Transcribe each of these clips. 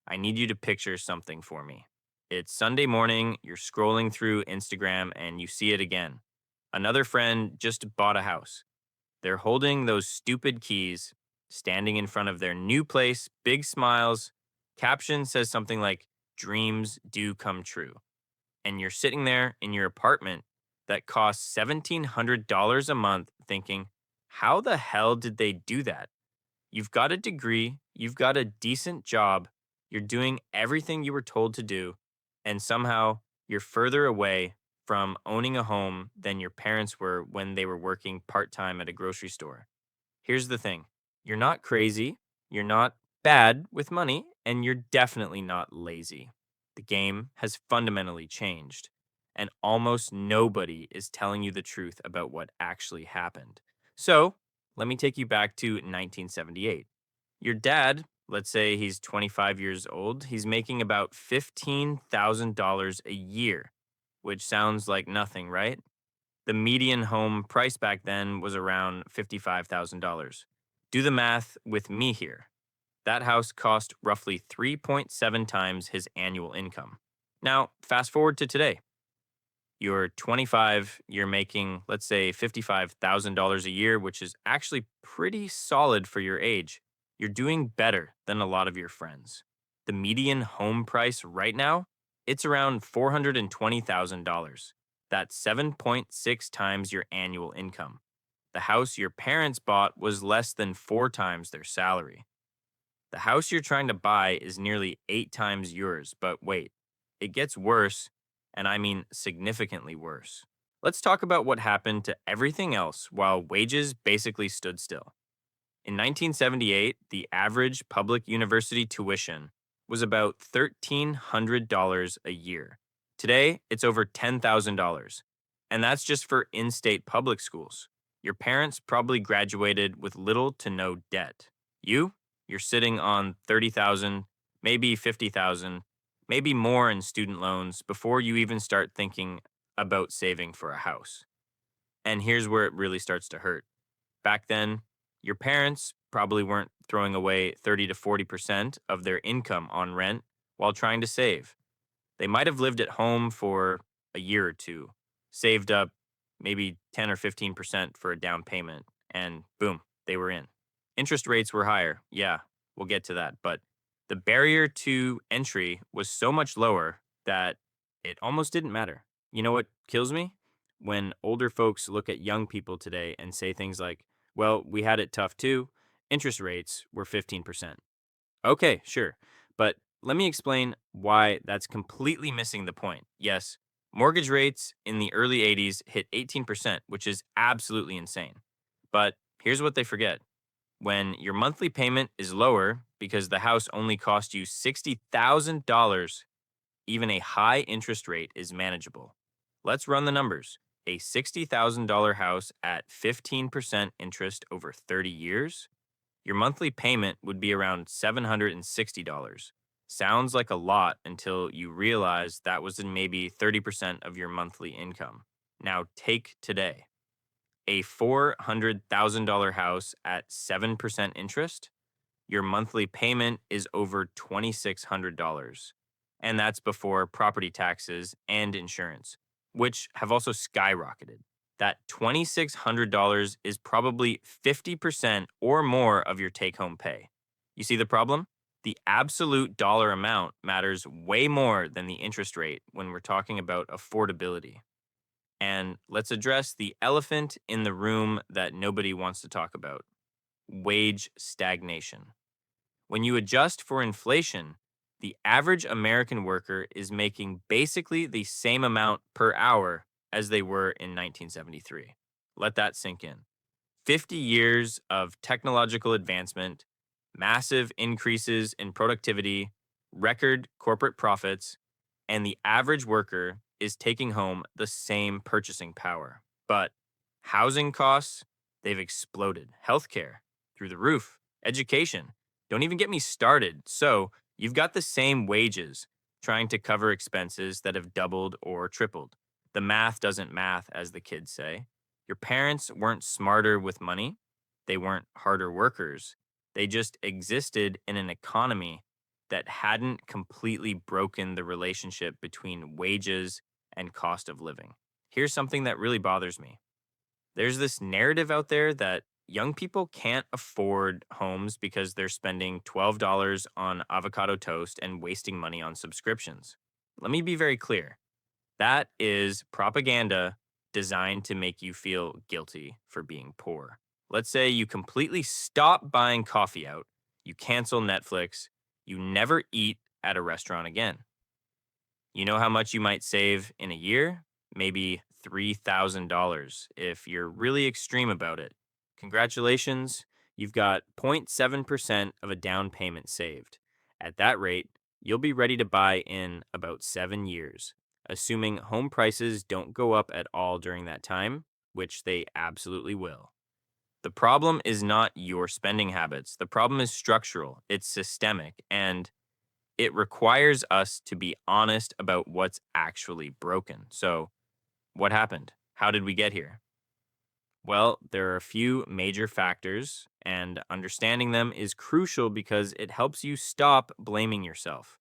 I need you to picture something for me. It's Sunday morning, you're scrolling through Instagram and you see it again. Another friend just bought a house. They're holding those stupid keys, standing in front of their new place, big smiles. Caption says something like, "Dreams do come true." And you're sitting there in your apartment that costs $1,700 a month thinking, how the hell did they do that? You've got a degree, you've got a decent job, you're doing everything you were told to do, and somehow you're further away from owning a home than your parents were when they were working part time at a grocery store. Here's the thing, you're not crazy, you're not bad with money, and you're definitely not lazy. The game has fundamentally changed, and almost nobody is telling you the truth about what actually happened. So, let me take you back to 1978. Your dad, let's say he's 25 years old, he's making about $15,000 a year, which sounds like nothing, right? The median home price back then was around $55,000. Do the math with me here. That house cost roughly 3.7 times his annual income. Now, fast forward to today. You're 25, you're making, let's say, $55,000 a year, which is actually pretty solid for your age. You're doing better than a lot of your friends. The median home price right now, it's around $420,000. That's 7.6 times your annual income. The house your parents bought was less than 4 times their salary. The house you're trying to buy is nearly 8 times yours, but wait, it gets worse, and I mean significantly worse. Let's talk about what happened to everything else while wages basically stood still. In 1978, the average public university tuition was about $1,300 a year. Today, it's over $10,000. And that's just for in state public schools. Your parents probably graduated with little to no debt. You're sitting on 30,000, maybe 50,000, maybe more in student loans before you even start thinking about saving for a house. And here's where it really starts to hurt. Back then, your parents probably weren't throwing away 30 to 40% of their income on rent while trying to save. They might have lived at home for a year or two, saved up maybe 10 or 15% for a down payment, and boom, they were in. Interest rates were higher. Yeah, we'll get to that. But the barrier to entry was so much lower that it almost didn't matter. You know what kills me? When older folks look at young people today and say things like, well, we had it tough too. Interest rates were 15%. Okay, sure. But let me explain why that's completely missing the point. Yes, mortgage rates in the early 80s hit 18%, which is absolutely insane. But here's what they forget. When your monthly payment is lower because the house only cost you $60,000, even a high interest rate is manageable. Let's run the numbers. A $60,000 house at 15% interest over 30 years, your monthly payment would be around $760. Sounds like a lot until you realize that was in maybe 30% of your monthly income. Now take today. A $400,000 house at 7% interest, your monthly payment is over $2,600. And that's before property taxes and insurance, which have also skyrocketed. That $2,600 is probably 50% or more of your take home pay. You see the problem? The absolute dollar amount matters way more than the interest rate when we're talking about affordability. And let's address the elephant in the room that nobody wants to talk about: wage stagnation. When you adjust for inflation, the average American worker is making basically the same amount per hour as they were in 1973. Let that sink in. 50 years of technological advancement, massive increases in productivity, record corporate profits, and the average worker is taking home the same purchasing power. But housing costs, they've exploded. Healthcare, through the roof. Education, don't even get me started. So you've got the same wages trying to cover expenses that have doubled or tripled. The math doesn't math, as the kids say. Your parents weren't smarter with money. They weren't harder workers. They just existed in an economy that hadn't completely broken the relationship between wages and cost of living. Here's something that really bothers me. There's this narrative out there that young people can't afford homes because they're spending $12 on avocado toast and wasting money on subscriptions. Let me be very clear. That is propaganda designed to make you feel guilty for being poor. Let's say you completely stop buying coffee out, you cancel Netflix, you never eat at a restaurant again. You know how much you might save in a year? Maybe $3,000 if you're really extreme about it. Congratulations, you've got 0.7% of a down payment saved. At that rate, you'll be ready to buy in about 7 years, assuming home prices don't go up at all during that time, which they absolutely will. The problem is not your spending habits. The problem is structural, it's systemic, and it requires us to be honest about what's actually broken. So, what happened? How did we get here? Well, there are a few major factors, and understanding them is crucial because it helps you stop blaming yourself.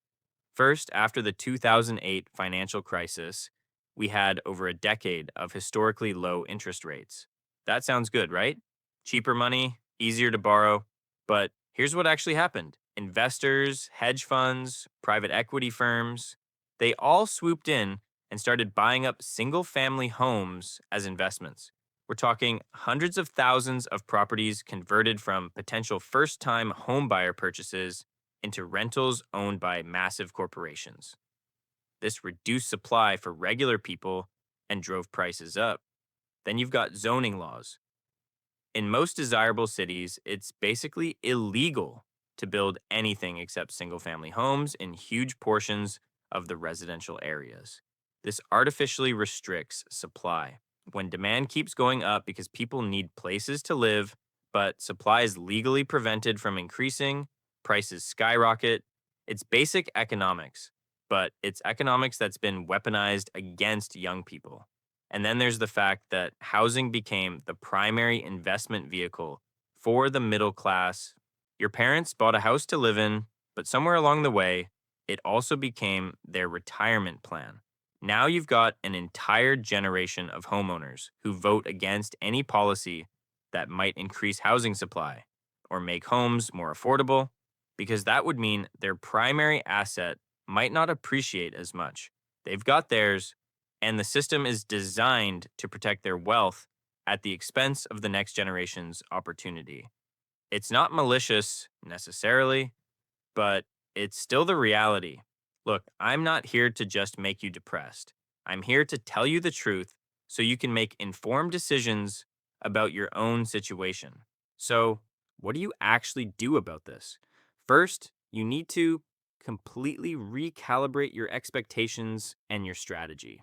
First, after the 2008 financial crisis, we had over a decade of historically low interest rates. That sounds good, right? Cheaper money, easier to borrow. But here's what actually happened: investors, hedge funds, private equity firms, they all swooped in and started buying up single family homes as investments. We're talking hundreds of thousands of properties converted from potential first time homebuyer purchases into rentals owned by massive corporations. This reduced supply for regular people and drove prices up. Then you've got zoning laws. In most desirable cities, it's basically illegal to build anything except single family homes in huge portions of the residential areas. This artificially restricts supply. When demand keeps going up because people need places to live, but supply is legally prevented from increasing, prices skyrocket. It's basic economics, but it's economics that's been weaponized against young people. And then there's the fact that housing became the primary investment vehicle for the middle class. Your parents bought a house to live in, but somewhere along the way, it also became their retirement plan. Now you've got an entire generation of homeowners who vote against any policy that might increase housing supply or make homes more affordable, because that would mean their primary asset might not appreciate as much. They've got theirs, and the system is designed to protect their wealth at the expense of the next generation's opportunity. It's not malicious necessarily, but it's still the reality. Look, I'm not here to just make you depressed. I'm here to tell you the truth so you can make informed decisions about your own situation. So, what do you actually do about this? First, you need to completely recalibrate your expectations and your strategy.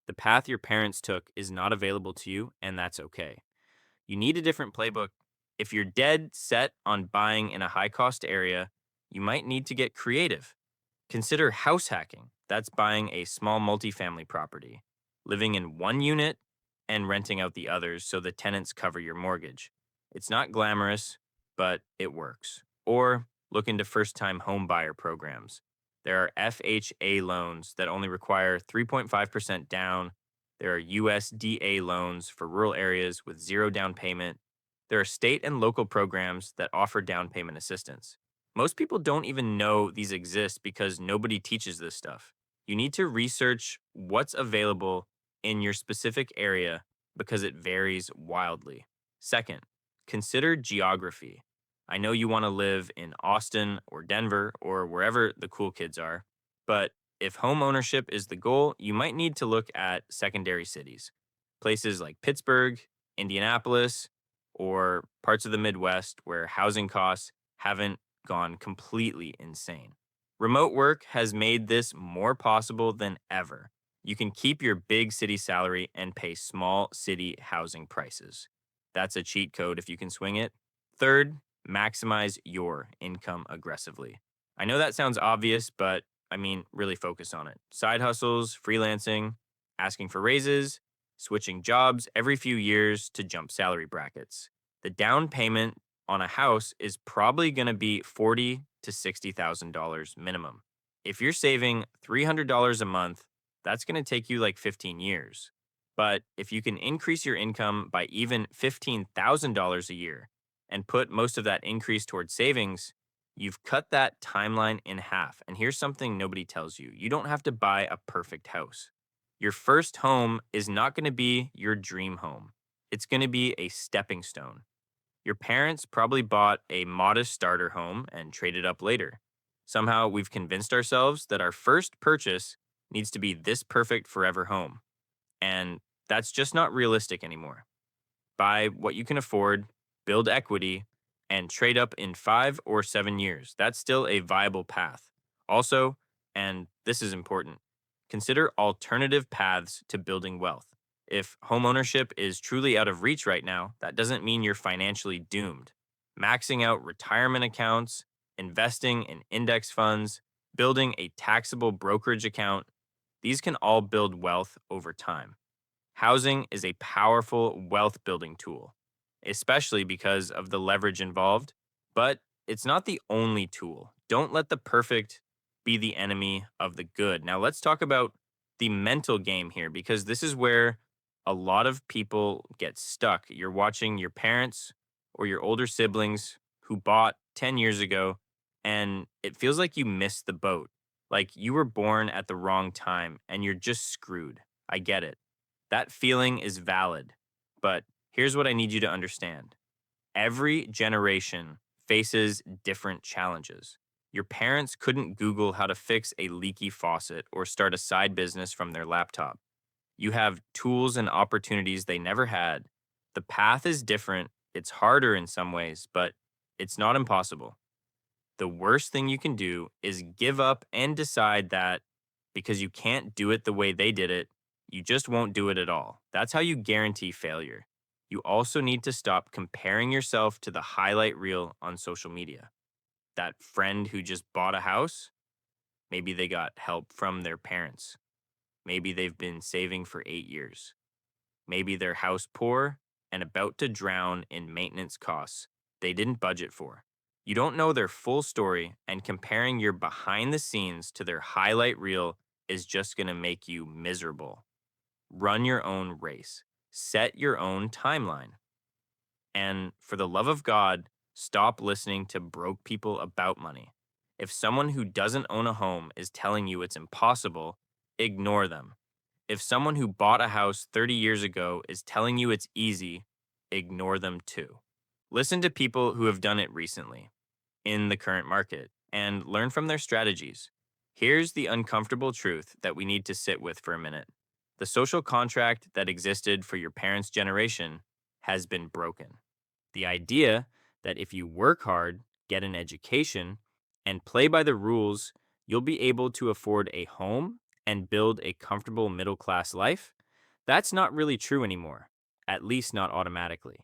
The path your parents took is not available to you, and that's okay. You need a different playbook. If you're dead set on buying in a high cost area, you might need to get creative. Consider house hacking. That's buying a small multifamily property, living in one unit and renting out the others so the tenants cover your mortgage. It's not glamorous, but it works. Or look into first time home buyer programs. There are FHA loans that only require 3.5% down. There are USDA loans for rural areas with zero down payment. There are state and local programs that offer down payment assistance. Most people don't even know these exist because nobody teaches this stuff. You need to research what's available in your specific area because it varies wildly. Second, consider geography. I know you want to live in Austin or Denver or wherever the cool kids are, but if home ownership is the goal, you might need to look at secondary cities. Places like Pittsburgh, Indianapolis, or parts of the Midwest where housing costs haven't gone completely insane. Remote work has made this more possible than ever. You can keep your big city salary and pay small city housing prices. That's a cheat code if you can swing it. Third, maximize your income aggressively. I know that sounds obvious, but I mean, really focus on it. Side hustles, freelancing, asking for raises, switching jobs every few years to jump salary brackets. The down payment on a house is probably going to be $40 to $60,000 minimum. If you're saving $300 a month, that's going to take you like 15 years. But if you can increase your income by even $15,000 a year and put most of that increase towards savings, you've cut that timeline in half. And here's something nobody tells you: you don't have to buy a perfect house. Your first home is not going to be your dream home, it's going to be a stepping stone. Your parents probably bought a modest starter home and traded up later. Somehow we've convinced ourselves that our first purchase needs to be this perfect forever home. And that's just not realistic anymore. Buy what you can afford, build equity, and trade up in 5 or 7 years. That's still a viable path. Also, and this is important, consider alternative paths to building wealth. If homeownership is truly out of reach right now, that doesn't mean you're financially doomed. Maxing out retirement accounts, investing in index funds, building a taxable brokerage account, these can all build wealth over time. Housing is a powerful wealth building tool, especially because of the leverage involved, but it's not the only tool. Don't let the perfect be the enemy of the good. Now, let's talk about the mental game here, because this is where a lot of people get stuck. You're watching your parents or your older siblings who bought 10 years ago, and it feels like you missed the boat. Like you were born at the wrong time and you're just screwed. I get it. That feeling is valid. But here's what I need you to understand: every generation faces different challenges. Your parents couldn't Google how to fix a leaky faucet or start a side business from their laptop. You have tools and opportunities they never had. The path is different. It's harder in some ways, but it's not impossible. The worst thing you can do is give up and decide that because you can't do it the way they did it, you just won't do it at all. That's how you guarantee failure. You also need to stop comparing yourself to the highlight reel on social media. That friend who just bought a house, maybe they got help from their parents. Maybe they've been saving for 8 years. Maybe they're house poor and about to drown in maintenance costs they didn't budget for. You don't know their full story, and comparing your behind the scenes to their highlight reel is just going to make you miserable. Run your own race, set your own timeline. And for the love of God, stop listening to broke people about money. If someone who doesn't own a home is telling you it's impossible, ignore them. If someone who bought a house 30 years ago is telling you it's easy, ignore them too. Listen to people who have done it recently in the current market and learn from their strategies. Here's the uncomfortable truth that we need to sit with for a minute: the social contract that existed for your parents' generation has been broken. The idea that if you work hard, get an education, and play by the rules, you'll be able to afford a home and build a comfortable middle class life, that's not really true anymore, at least not automatically.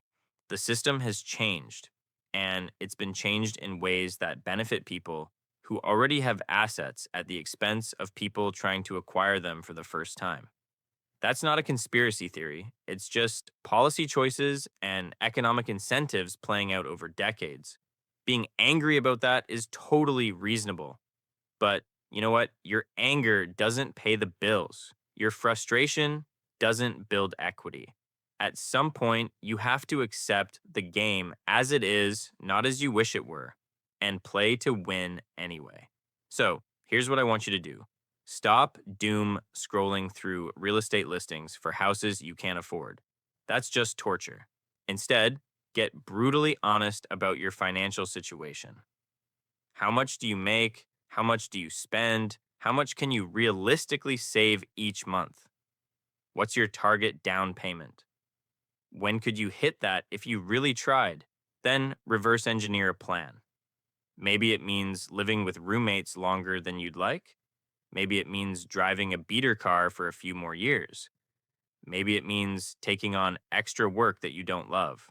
The system has changed, and it's been changed in ways that benefit people who already have assets at the expense of people trying to acquire them for the first time. That's not a conspiracy theory. It's just policy choices and economic incentives playing out over decades. Being angry about that is totally reasonable. But you know what? Your anger doesn't pay the bills. Your frustration doesn't build equity. At some point, you have to accept the game as it is, not as you wish it were, and play to win anyway. So, here's what I want you to do: stop doom scrolling through real estate listings for houses you can't afford. That's just torture. Instead, get brutally honest about your financial situation. How much do you make? How much do you spend? How much can you realistically save each month? What's your target down payment? When could you hit that if you really tried? Then reverse engineer a plan. Maybe it means living with roommates longer than you'd like. Maybe it means driving a beater car for a few more years. Maybe it means taking on extra work that you don't love.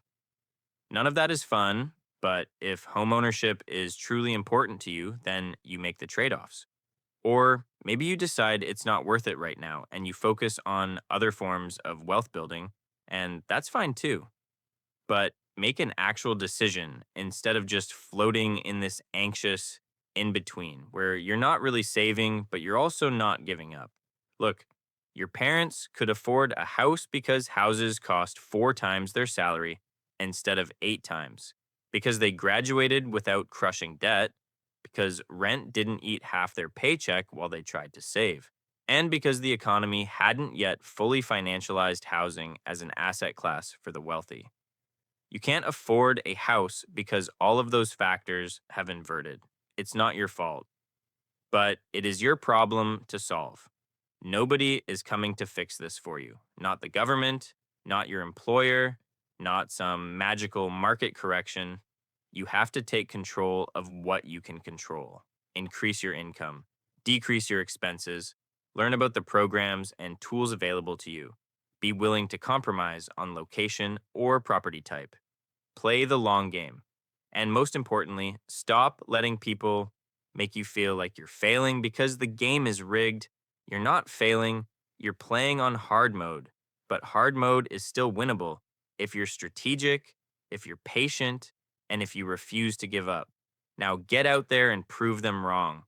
None of that is fun, but if homeownership is truly important to you, then you make the trade offs. Or maybe you decide it's not worth it right now and you focus on other forms of wealth building, and that's fine too. But Make an actual decision instead of just floating in this anxious in between where you're not really saving, but you're also not giving up. Look, your parents could afford a house because houses cost 4 times their salary instead of 8 times, because they graduated without crushing debt, because rent didn't eat half their paycheck while they tried to save, and because the economy hadn't yet fully financialized housing as an asset class for the wealthy. You can't afford a house because all of those factors have inverted. It's not your fault, but it is your problem to solve. Nobody is coming to fix this for you. Not the government, not your employer, not some magical market correction. You have to take control of what you can control. Increase your income, decrease your expenses, learn about the programs and tools available to you. Be willing to compromise on location or property type. Play the long game. And most importantly, stop letting people make you feel like you're failing because the game is rigged. You're not failing, you're playing on hard mode. But hard mode is still winnable if you're strategic, if you're patient, and if you refuse to give up. Now get out there and prove them wrong.